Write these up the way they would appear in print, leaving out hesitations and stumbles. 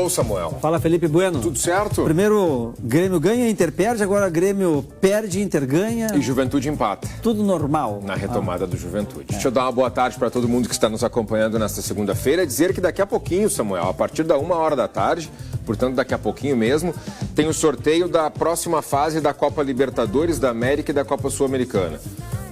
Alô, Samuel. Fala, Felipe Bueno. Tudo certo? Primeiro, Grêmio ganha, Inter perde, agora Grêmio perde, Inter ganha. E Juventude empata. Tudo normal. Na retomada do Juventude. Deixa eu dar uma boa tarde para todo mundo que está nos acompanhando nesta segunda-feira. Dizer que daqui a pouquinho, Samuel, a partir da 1h da tarde, portanto daqui a pouquinho mesmo, tem o sorteio da próxima fase da Copa Libertadores da América e da Copa Sul-Americana.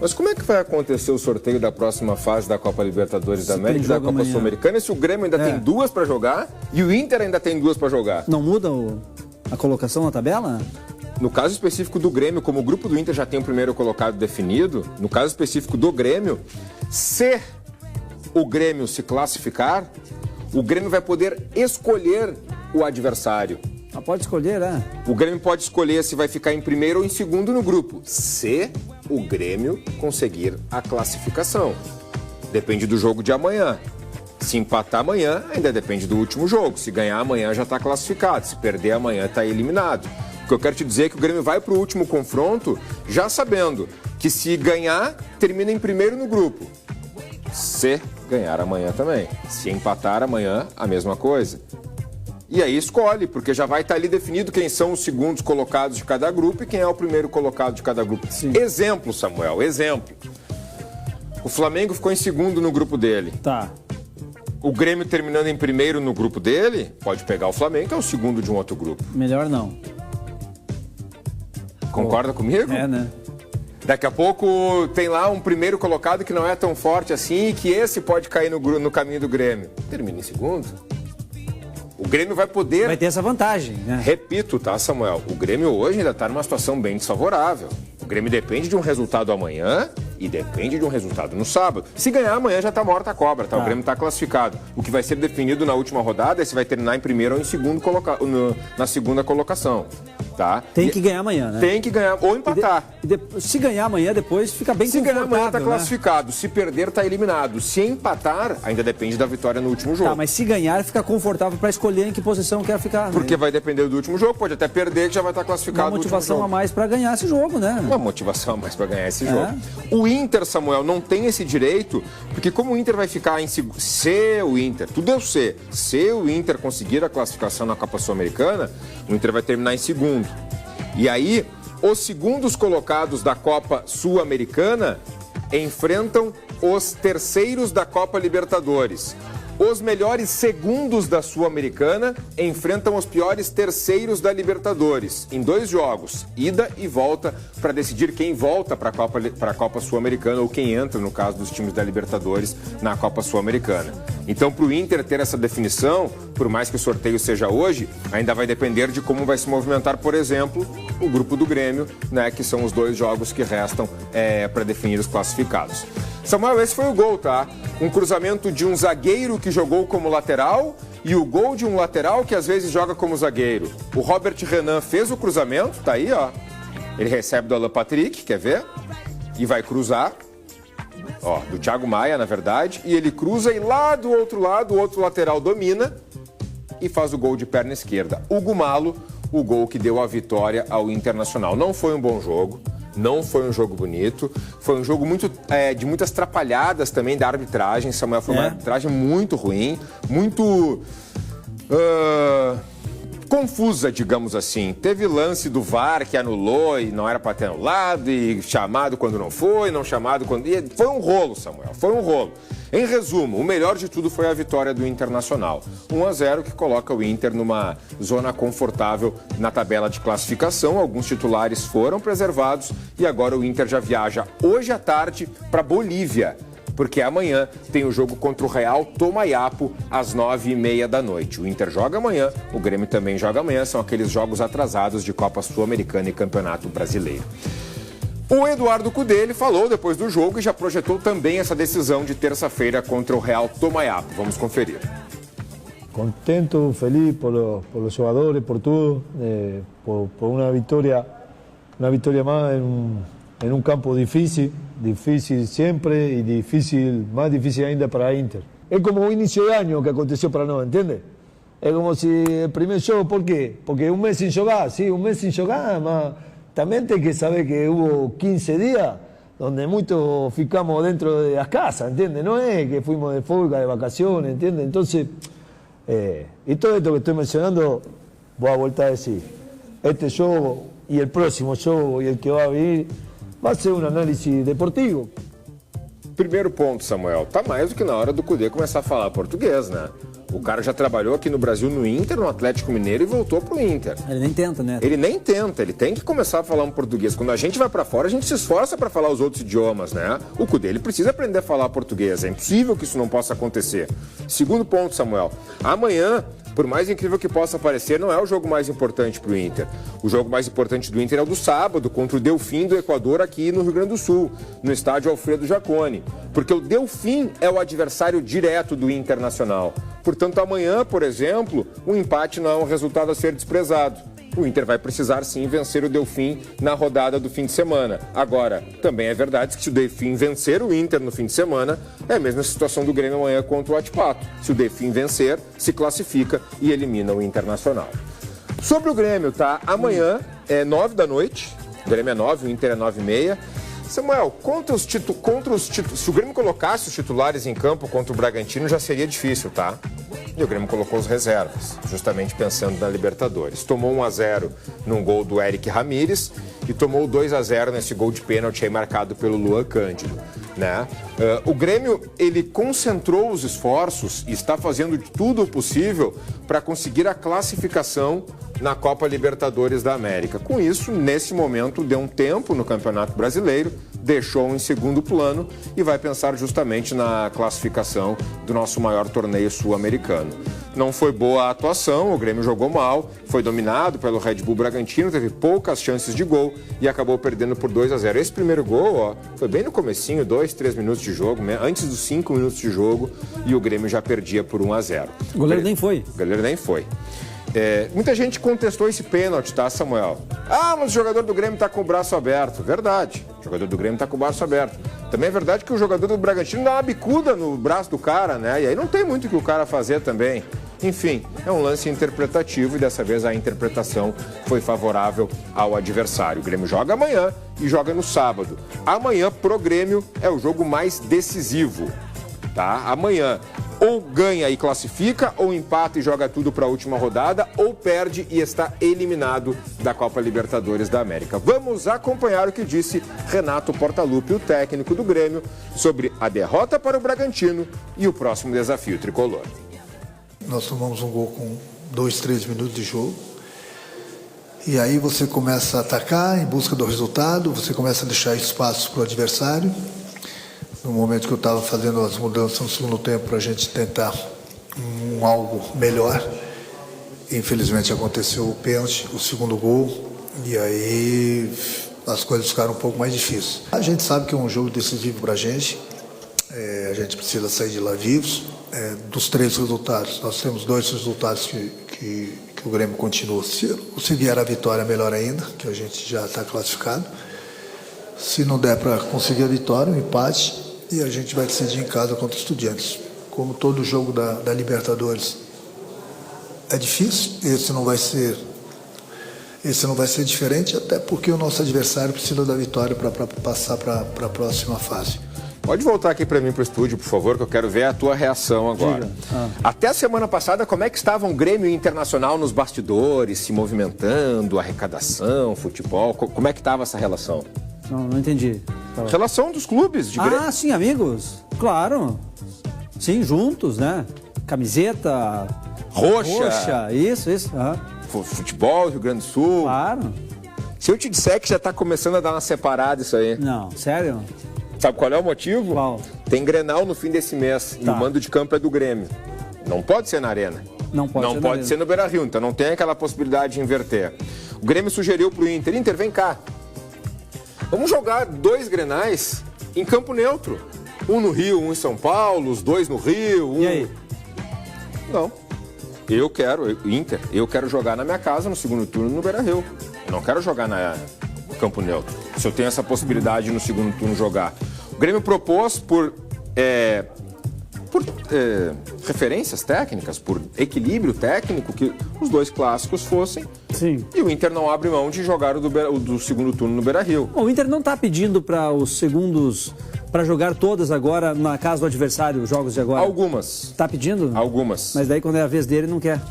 Mas como é que vai acontecer o sorteio da próxima fase da Copa Libertadores da América e da Copa Sul-Americana se o Grêmio ainda tem duas para jogar e o Inter ainda tem duas para jogar? Não muda a colocação na tabela? No caso específico do Grêmio, como o grupo do Inter já tem o primeiro colocado definido, no caso específico do Grêmio, se o Grêmio se classificar, o Grêmio vai poder escolher o adversário. Pode escolher, né? O Grêmio pode escolher se vai ficar em primeiro ou em segundo no grupo, se o Grêmio conseguir a classificação. Depende do jogo de amanhã. Se empatar amanhã, ainda depende do último jogo. Se ganhar amanhã, já está classificado. Se perder amanhã, está eliminado. O que eu quero te dizer é que o Grêmio vai para o último confronto já sabendo que se ganhar, termina em primeiro no grupo. Se ganhar amanhã também. Se empatar amanhã, a mesma coisa. E aí escolhe, porque já vai estar ali definido quem são os segundos colocados de cada grupo e quem é o primeiro colocado de cada grupo. Sim. Exemplo, Samuel, exemplo. O Flamengo ficou em segundo no grupo dele. Tá. O Grêmio terminando em primeiro no grupo dele, pode pegar o Flamengo, que é o segundo de um outro grupo. Melhor não. Concorda comigo? É, né? Daqui a pouco tem lá um primeiro colocado que não é tão forte assim e que esse pode cair no caminho do Grêmio. Termina em segundo. O Grêmio vai poder... Vai ter essa vantagem, né? Repito, tá, Samuel? O Grêmio hoje ainda está numa situação bem desfavorável. O Grêmio depende de um resultado amanhã e depende de um resultado no sábado. Se ganhar amanhã já está morta a cobra, tá? O Grêmio está classificado. O que vai ser definido na última rodada é se vai terminar em primeiro ou em segundo na segunda colocação, tá? Tem que ganhar amanhã, né? Tem que ganhar ou empatar. Se ganhar amanhã, depois fica bem confortável. Se ganhar amanhã está né? classificado. Se perder, está eliminado. Se empatar, ainda depende da vitória no último jogo. Tá, mas se ganhar, fica confortável para escolher em que posição quer ficar. Porque né? vai depender do último jogo, pode até perder, que já vai estar classificado Uma no último motivação jogo. a mais para ganhar esse jogo, né? Uma motivação a mais para ganhar esse jogo. O Inter, Samuel, não tem esse direito, porque como o Inter vai ficar em segundo... Se o Inter, tudo é o se. Se o Inter conseguir a classificação na Copa Sul-Americana, o Inter vai terminar em segundo. E aí, os segundos colocados da Copa Sul-Americana enfrentam os terceiros da Copa Libertadores. Os melhores segundos da Sul-Americana enfrentam os piores terceiros da Libertadores, em 2 jogos, ida e volta, para decidir quem volta para a Copa Sul-Americana ou quem entra, no caso dos times da Libertadores, na Copa Sul-Americana. Então, para o Inter ter essa definição, por mais que o sorteio seja hoje, ainda vai depender de como vai se movimentar, por exemplo, o grupo do Grêmio, né, que são os 2 jogos que restam para definir os classificados. Samuel, esse foi o gol, tá? Um cruzamento de um zagueiro que jogou como lateral e o gol de um lateral que às vezes joga como zagueiro. O Robert Renan fez o cruzamento, tá aí, ó. Ele recebe do Alan Patrick, quer ver? E vai cruzar. Ó, do Thiago Maia, na verdade. E ele cruza e lá do outro lado, o outro lateral domina e faz o gol de perna esquerda. Hugo Malo, o gol que deu a vitória ao Internacional. Não foi um bom jogo. Não foi um jogo bonito, foi um jogo de muitas atrapalhadas também da arbitragem. Samuel, foi uma arbitragem muito ruim, muito confusa, digamos assim. Teve lance do VAR que anulou e não era para ter anulado, e chamado quando não foi, não chamado quando... E foi um rolo, Samuel, foi um rolo. Em resumo, o melhor de tudo foi a vitória do Internacional. 1-0 que coloca o Inter numa zona confortável na tabela de classificação. Alguns titulares foram preservados e agora o Inter já viaja hoje à tarde para Bolívia, porque amanhã tem o jogo contra o Real Tomayapo às 9h30 da noite. O Inter joga amanhã, o Grêmio também joga amanhã, são aqueles jogos atrasados de Copa Sul-Americana e Campeonato Brasileiro. O Eduardo Cudê, ele falou depois do jogo e já projetou também essa decisão de terça-feira contra o Real Tomayapo. Vamos conferir. Contento, feliz por los jogadores, por tudo, por uma vitória mais em um campo difícil sempre e mais difícil ainda para a Inter. É como o início de ano que aconteceu para nós, entende? É como se o primeiro jogo, por quê? Porque um mês sem jogar, sim, um mês sem jogar, mas también hay que saber que hubo 15 días donde muchos ficamos dentro de las casas, ¿entiendes? No es que fuimos de fuga, de vacaciones, ¿entiendes? Entonces, Y todo esto que estoy mencionando, voy a volver a decir, este juego y el próximo juego y el que va a venir, va a ser un análisis deportivo. Primeiro ponto, Samuel, tá mais do que na hora do Cudê começar a falar português, né? O cara já trabalhou aqui no Brasil no Inter, no Atlético Mineiro e voltou pro Inter. Ele nem tenta, né? Ele nem tenta, ele tem que começar a falar um português. Quando a gente vai pra fora, a gente se esforça pra falar os outros idiomas, né? O Cudê, ele precisa aprender a falar português. É impossível que isso não possa acontecer. Segundo ponto, Samuel, amanhã, por mais incrível que possa parecer, não é o jogo mais importante pro Inter. O jogo mais importante do Inter é o do sábado, contra o Delfim do Equador aqui no Rio Grande do Sul, no estádio Alfredo Jaconi. Porque o Delfim é o adversário direto do Internacional. Portanto, amanhã, por exemplo, o empate não é um resultado a ser desprezado. O Inter vai precisar sim vencer o Delfim na rodada do fim de semana. Agora, também é verdade que se o Delfim vencer o Inter no fim de semana, é a mesma situação do Grêmio amanhã contra o Atipato. Se o Delfim vencer, se classifica e elimina o Internacional. Sobre o Grêmio, tá? Amanhã é 9 da noite, o Grêmio é 9, o Inter é 9h30. Samuel, se o Grêmio colocasse os titulares em campo contra o Bragantino, já seria difícil, tá? E o Grêmio colocou os reservas, justamente pensando na Libertadores. Tomou 1-0 num gol do Eric Ramírez e tomou 2-0 nesse gol de pênalti aí marcado pelo Luan Cândido, né? O Grêmio, ele concentrou os esforços e está fazendo tudo o possível para conseguir a classificação na Copa Libertadores da América. Com isso, nesse momento, deu um tempo no Campeonato Brasileiro, deixou em segundo plano e vai pensar justamente na classificação do nosso maior torneio sul-americano. Não foi boa a atuação, o Grêmio jogou mal, foi dominado pelo Red Bull Bragantino, teve poucas chances de gol e acabou perdendo por 2-0. Esse primeiro gol, ó, foi bem no comecinho, 2, 3 minutos de jogo, antes dos 5 minutos de jogo, e o Grêmio já perdia por 1-0. O goleiro nem foi. O goleiro nem foi. Muita gente contestou esse pênalti, tá, Samuel? Ah, mas o jogador do Grêmio tá com o braço aberto. Verdade, o jogador do Grêmio tá com o braço aberto. Também é verdade que o jogador do Bragantino dá uma bicuda no braço do cara, né? E aí não tem muito o que o cara fazer também. Enfim, é um lance interpretativo e dessa vez a interpretação foi favorável ao adversário. O Grêmio joga amanhã e joga no sábado. Amanhã, pro Grêmio, é o jogo mais decisivo, tá? Amanhã ou ganha e classifica, ou empata e joga tudo para a última rodada, ou perde e está eliminado da Copa Libertadores da América. Vamos acompanhar o que disse Renato Portaluppi, o técnico do Grêmio, sobre a derrota para o Bragantino e o próximo desafio tricolor. Nós tomamos um gol com 2, 3 minutos de jogo. E aí você começa a atacar em busca do resultado, você começa a deixar espaço para o adversário. No momento que eu estava fazendo as mudanças no segundo tempo para a gente tentar algo melhor, infelizmente aconteceu o pênalti, o segundo gol, e aí as coisas ficaram um pouco mais difíceis. A gente sabe que é um jogo decisivo para a gente precisa sair de lá vivos. Dos 3 resultados, nós temos 2 resultados que o Grêmio continua. Se vier a vitória, melhor ainda, que a gente já está classificado. Se não der para conseguir a vitória, um empate, e a gente vai decidir em casa contra os Estudiantes. Como todo jogo da Libertadores é difícil, esse não vai ser diferente, até porque o nosso adversário precisa da vitória para passar para a próxima fase. Pode voltar aqui para mim para o estúdio, por favor, que eu quero ver a tua reação agora. Até a semana passada, como é que estavam Grêmio e Internacional nos bastidores, se movimentando, arrecadação, futebol? Como é que estava essa relação? Não entendi. Relação dos clubes de Grêmio. Ah, sim, amigos. Claro. Sim, juntos, né? Camiseta. Roxa. Isso. Futebol, Rio Grande do Sul. Claro. Se eu te disser que já está começando a dar uma separada isso aí. Não, sério? Sabe qual é o motivo? Qual? Tem Grenal no fim desse mês e o mando de campo é do Grêmio. Não pode ser na Arena. Não pode ser no Beira-Rio, então não tem aquela possibilidade de inverter. O Grêmio sugeriu pro Inter, vem cá. Vamos jogar 2 Grenais em campo neutro. Um no Rio, um em São Paulo, os 2 no Rio. E aí? Não. Eu quero jogar na minha casa no segundo turno no Beira-Rio. Eu não quero jogar no campo neutro. Se eu tenho essa possibilidade no segundo turno jogar. O Grêmio propôs por referências técnicas, por equilíbrio técnico, que os dois clássicos fossem. Sim. E o Inter não abre mão de jogar o do segundo turno no Beira-Rio. Bom, o Inter não está pedindo para os segundos, para jogar todas agora na casa do adversário, os jogos de agora? Algumas. Está pedindo? Algumas. Mas daí quando é a vez dele, não quer.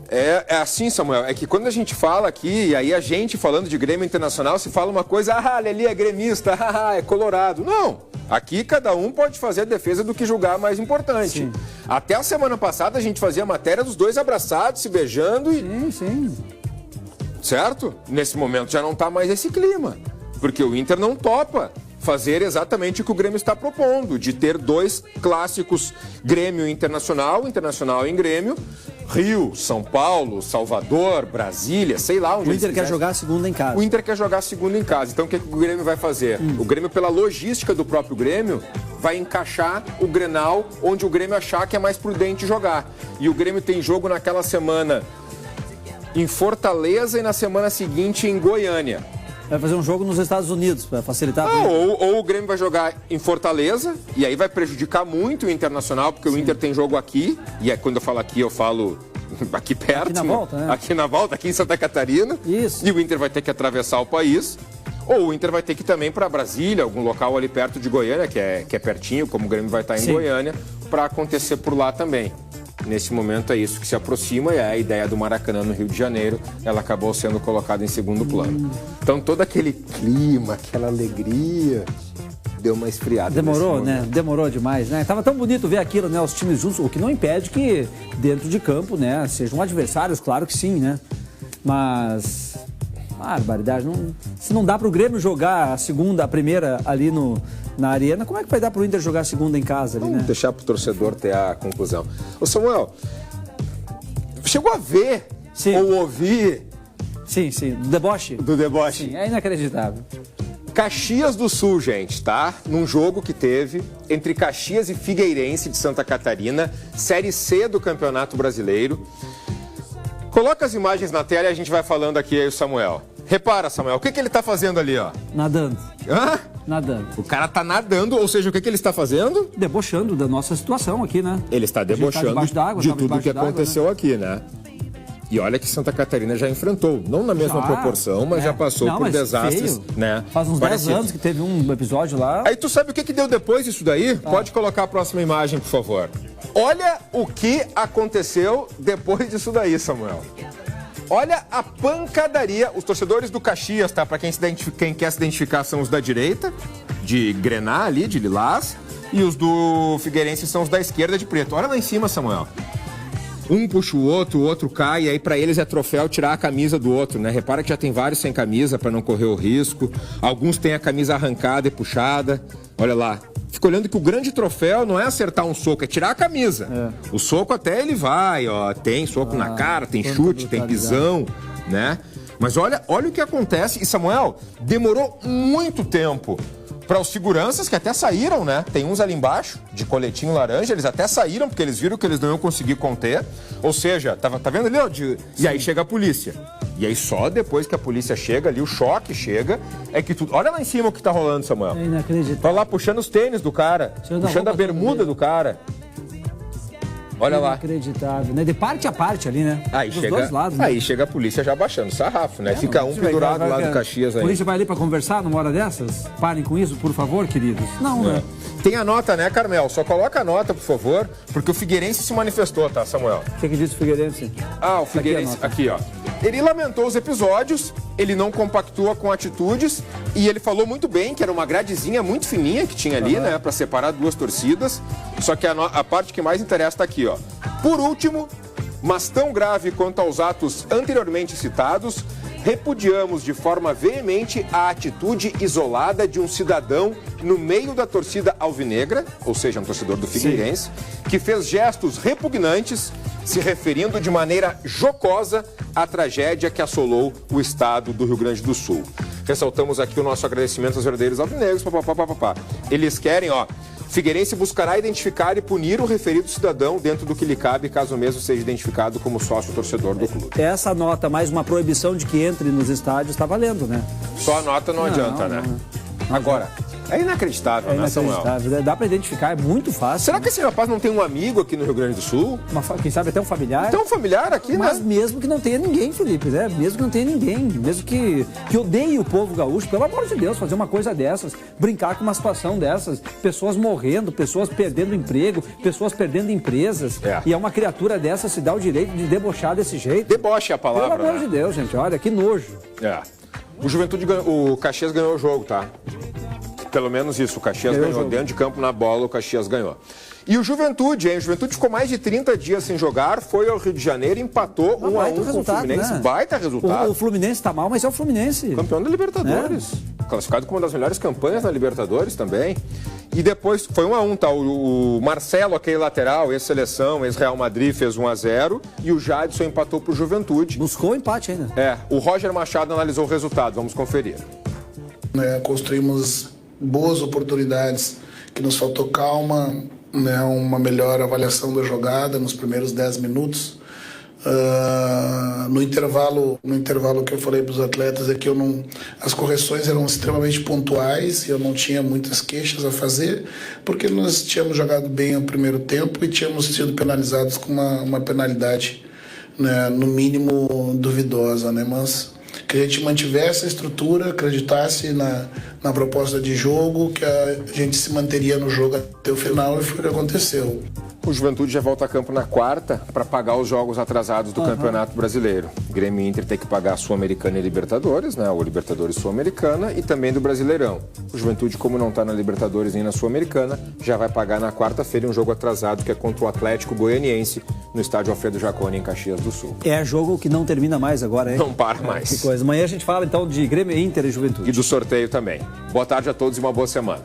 É assim, Samuel, é que quando a gente fala aqui, e aí a gente falando de Grêmio Internacional, se fala uma coisa, ali é gremista, é colorado. Não, aqui cada um pode fazer a defesa do que julgar mais importante. Sim. Até a semana passada a gente fazia matéria dos dois abraçados, se beijando e... Sim. Certo? Nesse momento já não está mais esse clima, porque o Inter não topa fazer exatamente o que o Grêmio está propondo, de ter dois clássicos Grêmio Internacional, Internacional em Grêmio, Rio, São Paulo, Salvador, Brasília, sei lá onde O Inter quer jogar a segunda em casa. O Inter quer jogar a segunda em casa. Então o que o Grêmio vai fazer? O Grêmio, pela logística do próprio Grêmio, vai encaixar o Grenal onde o Grêmio achar que é mais prudente jogar. E o Grêmio tem jogo naquela semana em Fortaleza e na semana seguinte em Goiânia. Vai fazer um jogo nos Estados Unidos, para facilitar. Ou o Grêmio vai jogar em Fortaleza, e aí vai prejudicar muito o Internacional, porque o Inter tem jogo aqui, e quando eu falo aqui, eu falo aqui perto. Aqui na volta, né? Aqui na volta, aqui em Santa Catarina. Isso. E o Inter vai ter que atravessar o país. Ou o Inter vai ter que ir também para Brasília, algum local ali perto de Goiânia, que é pertinho, como o Grêmio vai estar em Goiânia, para acontecer por lá também. Nesse momento é isso que se aproxima e é a ideia do Maracanã no Rio de Janeiro. Ela acabou sendo colocada em segundo plano. Então todo aquele clima, aquela alegria, deu uma esfriada. Demorou, né? Demorou demais, né? Tava tão bonito ver aquilo, né? Os times juntos, o que não impede que dentro de campo, né? Sejam adversários, claro que sim, né? Mas... barbaridade. Se não dá pro Grêmio jogar a primeira ali na arena, como é que vai dar pro Inter jogar a segunda em casa ali, né? Vamos deixar pro torcedor ter a conclusão. Ô Samuel, chegou a ver ou ouvir... Sim, do deboche? Do deboche. Sim, é inacreditável. Caxias do Sul, gente, tá? Num jogo que teve entre Caxias e Figueirense de Santa Catarina, Série C do Campeonato Brasileiro. Coloca as imagens na tela e a gente vai falando aqui aí o Samuel. Repara, Samuel, o que ele tá fazendo ali, ó? Nadando. Hã? Nadando. O cara tá nadando, ou seja, o que ele está fazendo? Debochando da nossa situação aqui, né? Ele está debochando de tudo que aconteceu aqui, né? E olha que Santa Catarina já enfrentou, não na mesma proporção, mas já passou por desastres, né? Faz uns 10 anos que teve um episódio lá. Aí tu sabe o que deu depois disso daí? Pode colocar a próxima imagem, por favor. Olha o que aconteceu depois disso daí, Samuel. Olha a pancadaria. Os torcedores do Caxias, tá? Pra quem quer se identificar, são os da direita, de grená ali, de lilás. E os do Figueirense são os da esquerda, de preto. Olha lá em cima, Samuel. Um puxa o outro cai, e aí pra eles é troféu tirar a camisa do outro, né? Repara que já tem vários sem camisa pra não correr o risco. Alguns têm a camisa arrancada e puxada. Olha lá. Fica olhando que o grande troféu não é acertar um soco, é tirar a camisa. O soco até ele vai, ó. Tem soco na cara, tem chute, tem pisão, né? Mas olha o que acontece. E, Samuel, demorou muito tempo para os seguranças, que até saíram, né? Tem uns ali embaixo, de coletinho laranja, eles até saíram, porque eles viram que eles não iam conseguir conter. Ou seja, tá vendo ali, ó? E aí chega a polícia. E aí só depois que a polícia chega ali, o choque chega, é que tudo... Olha lá em cima o que tá rolando, Samuel. É inacreditável. Tá lá puxando os tênis do cara, puxando a bermuda do cara. Olha lá. Inacreditável, né? De parte a parte ali, né? Aí dos chega, dois lados, né? Aí chega a polícia já baixando o sarrafo, né? Fica um pendurado lá do Caxias aí. A polícia vai ali pra conversar numa hora dessas? Parem com isso, por favor, queridos. Não, né? Tem a nota, né, Carmel? Só coloca a nota, por favor, porque o Figueirense se manifestou, tá, Samuel? O que disse o Figueirense? O Figueirense, aqui, ó. Ele lamentou os episódios, ele não compactua com atitudes e ele falou muito bem que era uma gradezinha muito fininha que tinha ali, né, pra separar duas torcidas. Só que a parte que mais interessa tá aqui, ó. Por último, mas tão grave quanto aos atos anteriormente citados, repudiamos de forma veemente a atitude isolada de um cidadão no meio da torcida alvinegra, ou seja, um torcedor do Figueirense, que fez gestos repugnantes, se referindo de maneira jocosa à tragédia que assolou o estado do Rio Grande do Sul. Ressaltamos aqui o nosso agradecimento aos verdadeiros alvinegros, papapá. Eles querem, ó, Figueirense buscará identificar e punir o referido cidadão dentro do que lhe cabe, caso o mesmo seja identificado como sócio torcedor do clube. Essa nota, mais uma proibição de que entre nos estádios, está valendo, né? Só a nota não adianta, né? Não. Agora, É inacreditável, né, Samuel? Dá pra identificar, é muito fácil. Será que esse rapaz não tem um amigo aqui no Rio Grande do Sul? Quem sabe até um familiar? Tem um familiar aqui, Mas né? mesmo que não tenha ninguém, Felipe, né? Mesmo que não tenha ninguém, mesmo que odeie o povo gaúcho, pelo amor de Deus, fazer uma coisa dessas, brincar com uma situação dessas, pessoas morrendo, pessoas perdendo emprego, pessoas perdendo empresas, e é uma criatura dessa se dá o direito de debochar desse jeito. Deboche é a palavra, Pelo amor de Deus, gente, olha, que nojo. O Juventude ganhou, o Caxias ganhou o jogo, tá? Pelo menos isso, o Caxias ganhou dentro de campo, na bola, o Caxias ganhou. E o Juventude, hein? O Juventude ficou mais de 30 dias sem jogar, foi ao Rio de Janeiro, empatou 1-1 com o Fluminense. Né? Baita resultado. O Fluminense tá mal, mas é o Fluminense. Campeão da Libertadores. Classificado como uma das melhores campanhas na Libertadores também. E depois, foi 1-1, tá? O Marcelo, aquele lateral, ex-seleção, ex-Real Madrid, fez 1-0. E o Jadson empatou pro Juventude. Buscou o empate ainda. O Roger Machado analisou o resultado, vamos conferir. Construímos boas oportunidades, que nos faltou calma, né, uma melhor avaliação da jogada nos primeiros 10 minutos. No intervalo que eu falei para os atletas é que as correções eram extremamente pontuais e eu não tinha muitas queixas a fazer, porque nós tínhamos jogado bem o primeiro tempo e tínhamos sido penalizados com uma penalidade, né, no mínimo duvidosa, né, mas que a gente mantivesse a estrutura, acreditasse na proposta de jogo, que a gente se manteria no jogo até o final, e foi o que aconteceu. O Juventude já volta a campo na quarta para pagar os jogos atrasados do Campeonato Brasileiro. Grêmio e Inter tem que pagar a Sul-Americana e Libertadores, né? O Libertadores Sul-Americana e também do Brasileirão. O Juventude, como não está na Libertadores nem na Sul-Americana, já vai pagar na quarta-feira um jogo atrasado que é contra o Atlético Goianiense no estádio Alfredo Jaconi, em Caxias do Sul. É jogo que não termina mais agora, hein? Não para mais. Que coisa. Amanhã a gente fala então de Grêmio, Inter e Juventude. E do sorteio também. Boa tarde a todos e uma boa semana.